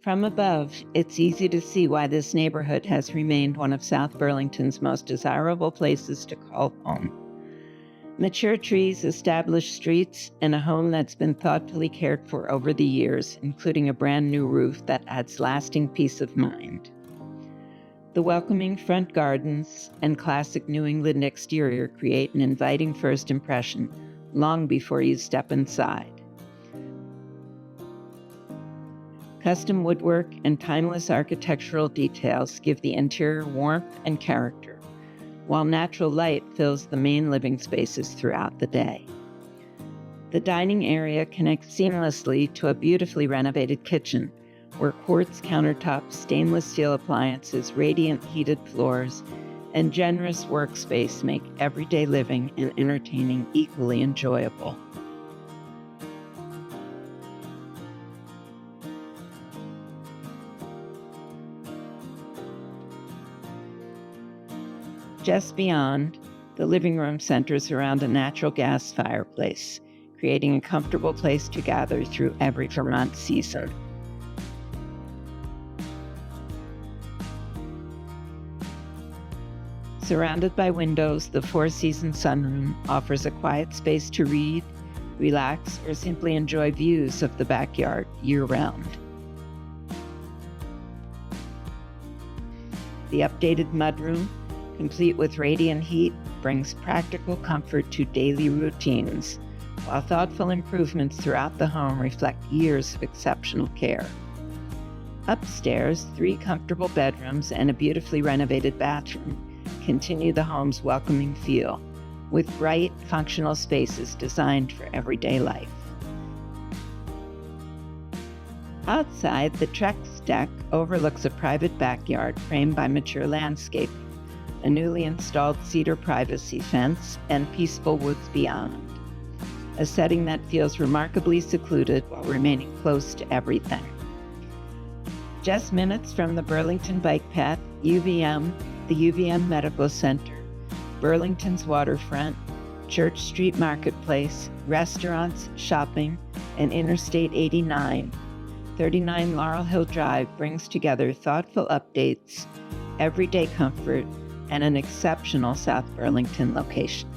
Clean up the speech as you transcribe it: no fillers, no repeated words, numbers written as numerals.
From above, it's easy to see why this neighborhood has remained one of South Burlington's most desirable places to call home. Mature trees, established streets, and a home that's been thoughtfully cared for over the years, including a brand new roof that adds lasting peace of mind. The welcoming front gardens and classic New England exterior create an inviting first impression long before you step inside. Custom woodwork and timeless architectural details give the interior warmth and character, while natural light fills the main living spaces throughout the day. The dining area connects seamlessly to a beautifully renovated kitchen, where quartz countertops, stainless steel appliances, radiant heated floors, and generous workspace make everyday living and entertaining equally enjoyable. Just beyond, the living room centers around a natural gas fireplace, creating a comfortable place to gather through every Vermont season. Surrounded by windows, the four-season sunroom offers a quiet space to read, relax, or simply enjoy views of the backyard year-round. The updated mudroom, complete with radiant heat, brings practical comfort to daily routines, while thoughtful improvements throughout the home reflect years of exceptional care. Upstairs, 3 comfortable bedrooms and a beautifully renovated bathroom continue the home's welcoming feel, with bright, functional spaces designed for everyday life. Outside, the Trex deck overlooks a private backyard framed by mature landscaping, a newly installed cedar privacy fence, and peaceful woods beyond, a setting that feels remarkably secluded while remaining close to everything. Just minutes from the Burlington Bike Path, UVM, the UVM Medical Center, Burlington's Waterfront, Church Street Marketplace, restaurants, shopping, and Interstate 89, 39 Laurel Hill Drive brings together thoughtful updates, everyday comfort, and an exceptional South Burlington location.